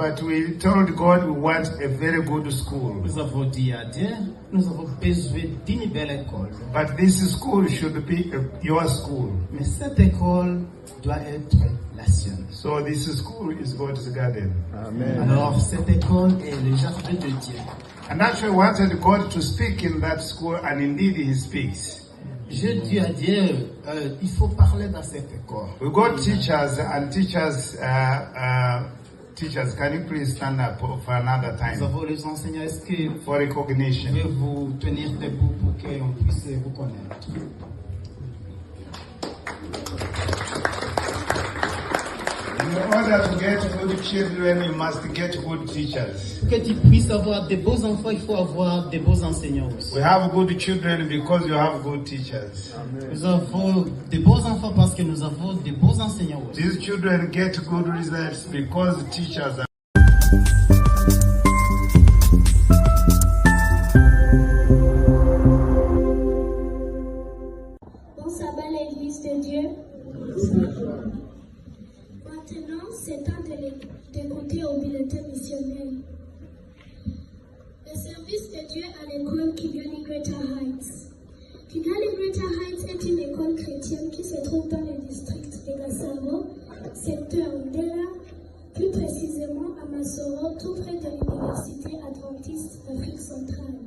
But we told God we want a very good school. Nous avons dit à Dieu, nous avons besoin d'une belle école. But this school should be your school. Mais cette école doit être la sienne. So this school is God's garden. Amen. Alors cette école est le jardin de Dieu. And actually wanted God to speak in that school, and indeed He speaks. Je dis à Dieu, il faut parler dans cette école. We got teachers and teachers. Teachers, can you please stand up for another Nous time avons les enseignants. Est-ce que for je recognition? vais vous tenir debout pour qu'on puisse vous connaître? In order to get good children, you must get good teachers. Que tu puisses avoir de beaux enfants, il faut avoir de beaux enseignants aussi. We have good children because you have good teachers. Nous avons de beaux enfants parce que nous avons de beaux enseignants aussi. These children get good results because teachers are. Bon sabbat l'Église de Dieu. Maintenant, c'est temps d'écouter au bulletin missionnaire. Le service de Dieu à l'école Kigali Greater Heights. Kigali Greater Heights est une école chrétienne qui se trouve dans le district de Gasabo, secteur Ndera, plus précisément à Masoro, tout près de l'Université adventiste d'Afrique centrale.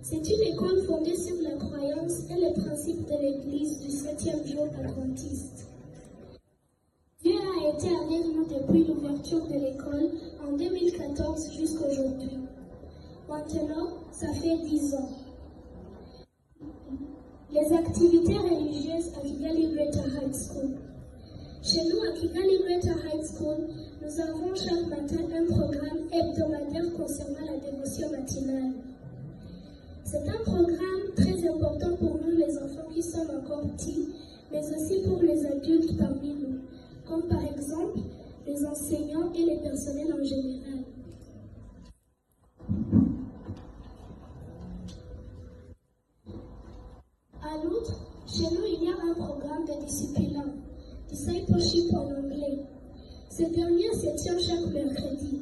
C'est une école fondée sur la croyance et les principes de l'Église du 7e jour adventiste. Dieu a été avec nous depuis l'ouverture de l'école en 2014 jusqu'à aujourd'hui. Maintenant, ça fait 10 ans. Les activités religieuses à Kigali Greater High School. Chez nous, à Kigali Greater High School, nous avons chaque matin un programme hebdomadaire concernant la dévotion matinale. C'est un programme très important pour nous, les enfants qui sont encore petits, mais aussi pour les adultes parmi nous, comme par exemple les enseignants et les personnels en général. En outre, chez nous, il y a un programme de disciplin, discipleship en anglais. Ce dernier se tient chaque mercredi.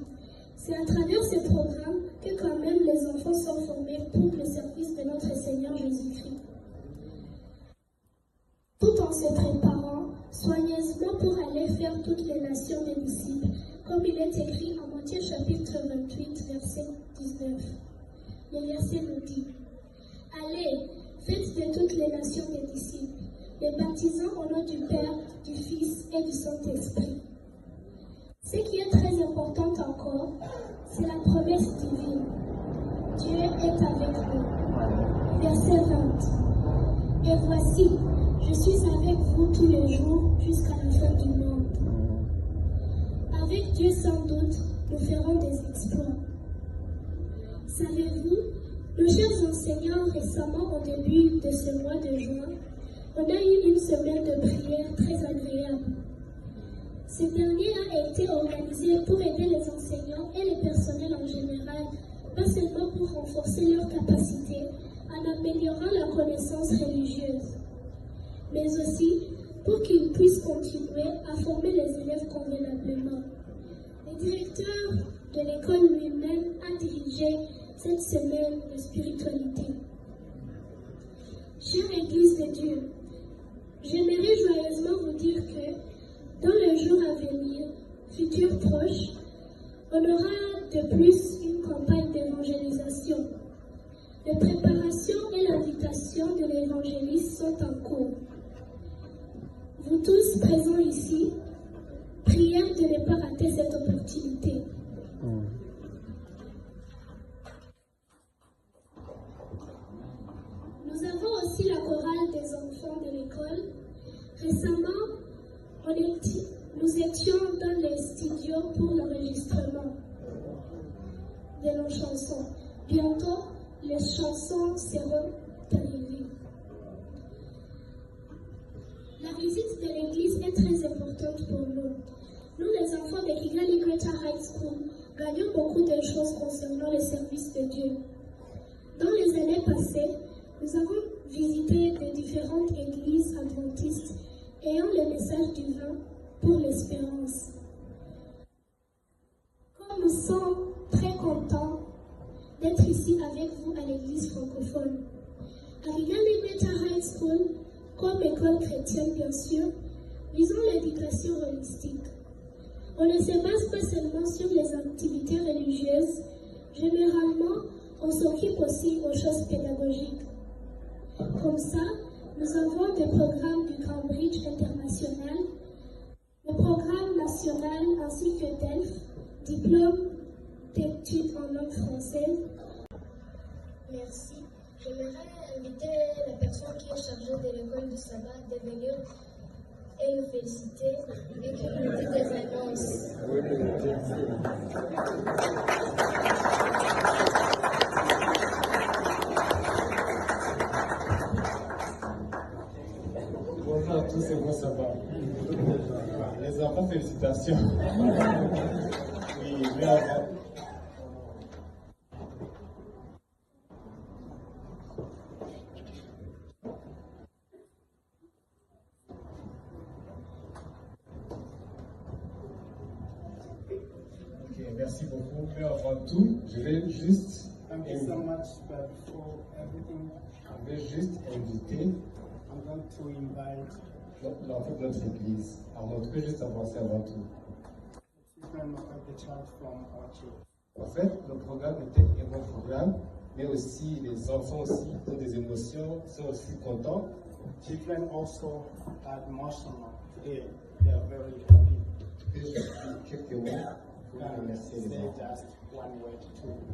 C'est à travers ce programme que quand même les enfants sont formés pour le service de notre Seigneur Jésus-Christ. Tout en se préparant soigneusement pour aller faire toutes les nations des disciples, comme il est écrit en Matthieu chapitre 28, verset 19. Le verset nous dit: Allez, faites de toutes les nations des disciples, les baptisant au nom du Père, du Fils et du Saint-Esprit. Ce qui est très important encore, c'est la promesse divine. Dieu est avec nous. Verset 20. Et voici, je suis avec vous tous les jours jusqu'à la fin du monde. Avec Dieu sans doute, nous ferons des exploits. Savez-vous, nos chers enseignants récemment au début de ce mois de juin, on a eu une semaine de prière très agréable. Ce dernier a été organisé pour aider les enseignants et les personnels en général, pas seulement pour renforcer leurs capacités en améliorant la connaissance religieuse, mais aussi pour qu'ils puissent continuer à former les élèves convenablement. Le directeur de l'école lui-même a dirigé cette semaine de spiritualité. Chère Église de Dieu, j'aimerais joyeusement vous dire que dans les jours à venir, futurs proches, on aura de plus une campagne d'évangélisation. Les préparations et l'invitation de l'évangéliste sont en cours. Vous tous présents ici, priez de ne pas rater cette opportunité. Nous avons aussi la chorale des enfants de l'école. Récemment, nous étions dans les studios pour l'enregistrement de nos chansons. Bientôt, les chansons seront arrivées. La visite de l'église est très importante pour nous. Nous, les enfants de Kigali Greater High School, gagnons beaucoup de choses concernant le service de Dieu. Dans les années passées, nous avons visité de différentes églises adventistes ayant le message divin pour l'espérance. sent très content d'être ici avec vous à l'église francophone. À Kigali Greater High School, comme école chrétienne bien sûr, visons l'éducation holistique. On ne se base pas seulement sur les activités religieuses, généralement on s'occupe aussi aux choses pédagogiques. Comme ça, nous avons des programmes du Cambridge International, le programme national ainsi que DELF, diplôme d'études en langue française. Merci. J'aimerais inviter la personne qui est chargée de l'école du sabbat de venir et nous féliciter et qui nous dit des annonces. Bonjour à tous et bon sabbat. Les enfants, félicitations. Oui, bravo. Merci beaucoup. Mais avant tout, je vais juste inviter l'enfant de notre église à montrer juste avancer avant tout. En fait, le programme était un bon programme, mais aussi les enfants aussi ont des émotions, sont aussi contents. Children also had emotional. Today, they are very happy. Je vais juste dire quelques mots pour remercier les enfants. Just one word to children.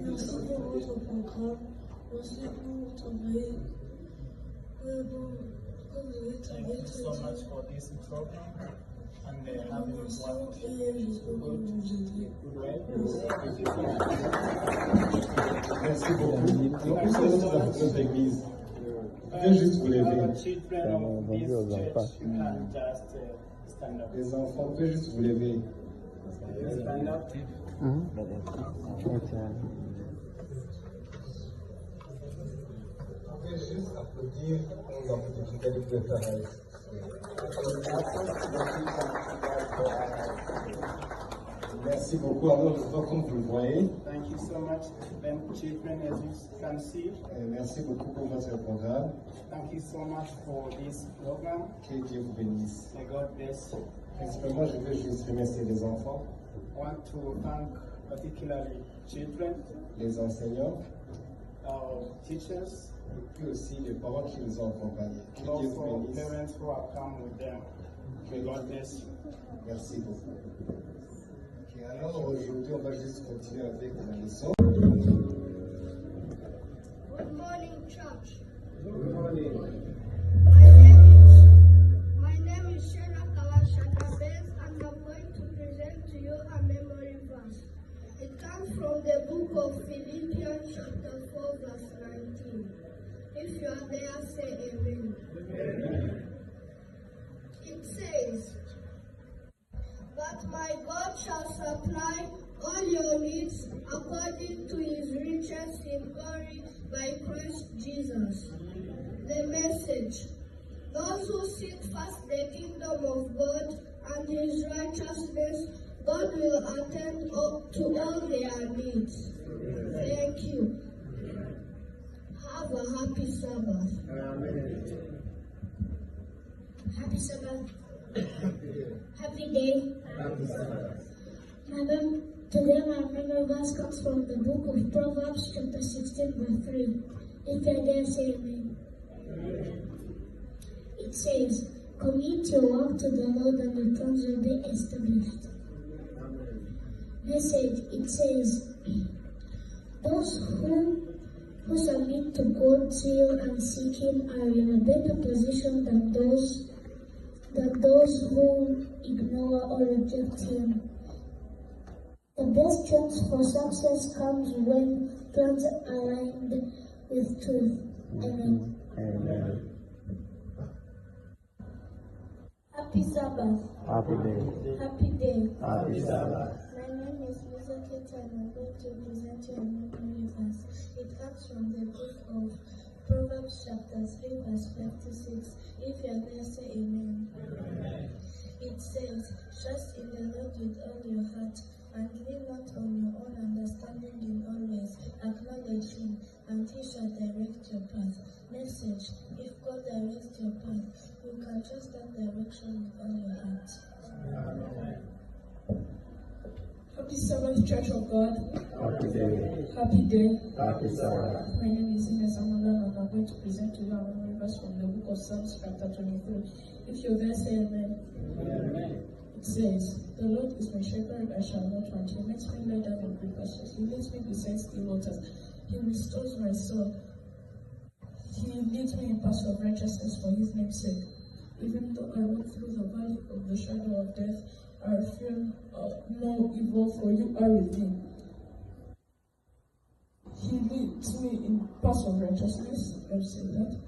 Merci pour votre programme. Merci pour travailler. Thank you so much for this program and having one good way. Merci beaucoup. Donc, nous sommes dans notre église. Je vais juste vous lever. Children of this church, you can just stand up. Les enfants, vous pouvez juste vous lever. Stand up. Vous pouvez juste applaudir aux enfants de Kigali Greater High School. Merci beaucoup. Alors, comme vous le voyez, Thank you so much, then children, as you can see. Merci beaucoup pour votre programme. Thank you so much for this program. Que Dieu vous bénisse. May God bless you. Principalement, je veux juste remercier les enfants, I want to thank particularly children, les enseignants, our teachers, et puis aussi les parents qui nous ont accompagnés. Que and Dieu vous also bénisse. parents who have come with them. May God bless you. Merci beaucoup. Ok, alors aujourd'hui, on va juste continuer avec la leçon. Good morning, church. Good morning. My name is Shera Kawashakabez, and I'm going to present to you a memory verse. It comes from the book of Philippians chapter 4 verse 19. If you are there, say amen. It says, "But my God shall supply all your needs according to his riches in glory by Christ Jesus." The message: those who seek first the kingdom of God and his righteousness, God will attend to all their needs. Thank you. Have a happy Sabbath. Happy Sabbath. Happy day. Today my memory verse comes from the book of Proverbs chapter 16 verse 3. If you are there, say amen. It says, "Commit your work to the Lord and your plans will be established." Message, it says, those who submit to God's will and seek Him are in a better position than those who ignore or reject Him. The best chance for success comes when plans are aligned with truth. Amen. Amen. Happy Sabbath. Happy day. Happy day. Happy Sabbath. My name is Lisa Keta, and I'm going to present you a memory verse. It comes from the book of Proverbs chapter 3 verse 56. If you are there, say amen. It says, trust in the Lord with all your heart and lean not on your own understanding in all ways. Acknowledge him and he shall direct your path. Message, if God directs your path, you can trust that direction with all your heart. Happy Sabbath, Church of God. Happy day. Happy day. Happy Sabbath. My name is Ines Amalan and I'm going to present to you our memory verse from the book of Psalms chapter 23. If you're there, say amen. Amen. It says, the Lord is my shepherd, I shall not want. He makes me lie down in green pastures. He leads me beside still waters. He restores my soul. He leads me in paths of righteousness for his name's sake. Even though I walk through the valley of the shadow of death, I fear no evil, for you are with me. He leads me in paths of righteousness. I've said that.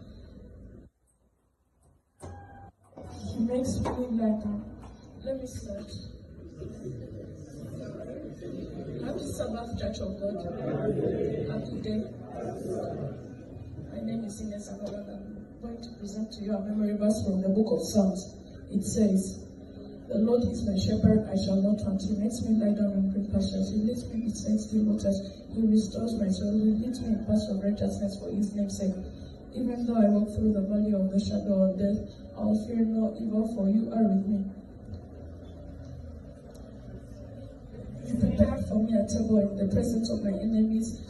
He makes me lie down. Let me start. Happy Sabbath, Church of God. Happy day. My name is Ines Amalan. I'm going to present to you a memory verse from the book of Psalms. It says, the Lord is my shepherd, I shall not want. He makes me lie down in green pastures. He leads me beside still waters. He restores my soul. He leads me in paths of righteousness for his name's sake. Even though I walk through the valley of the shadow of death, I'll fear no evil, for you are with me. You prepare for me a table in the presence of my enemies.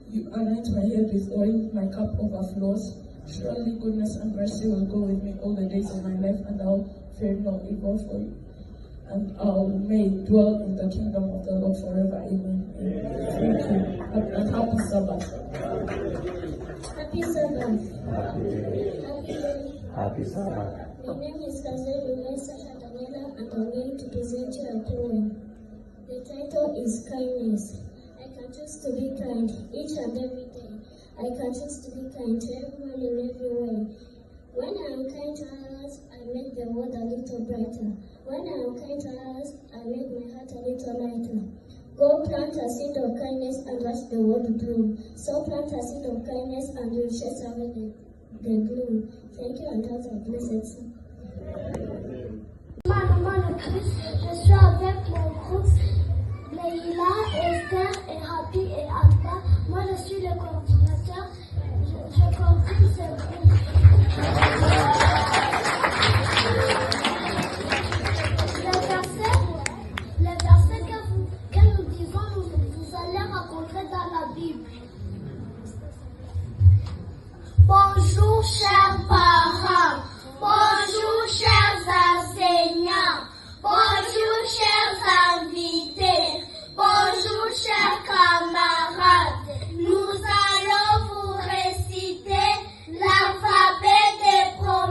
You anoint my head with oil, my cup overflows. Surely goodness and mercy will go with me all the days of my life, and I'll fear no evil, for you. And I may dwell in the kingdom of the Lord forever. Amen. Thank you. And happy Sabbath. Happy Sabbath. Happy day. Happy day. Happy Sabbath. My name is Kazeli Sasha Daniela, and I'm going to present you a poem. The title is Kindness. I can choose to be kind each and every day. I can choose to be kind to everyone in every way. When I am kind to others, I make the world a little brighter. When I am kind to others, I make my heart a little lighter. Go plant a seed of kindness and watch the world bloom. So plant a seed of kindness and you chase away the gloom. Thank you and have a blessed day. Je suis avec mon groupe Leïla, Esther et Happy et Abba. Moi je suis le coordinateur. Je conduis ce groupe. Le verset que nous disons, vous allez rencontrer dans la Bible. Bonjour chers parents, bonjour chers enseignants, bonjour chers invités, bonjour chers camarades. Nous allons vous réciter l'alphabet des pronoms.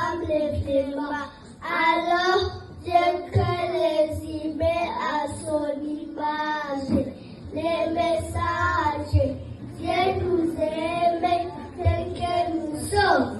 femme lève les mains. Alors Dieu crée les humains à son image. Les messages, Dieu nous aime tel que nous sommes.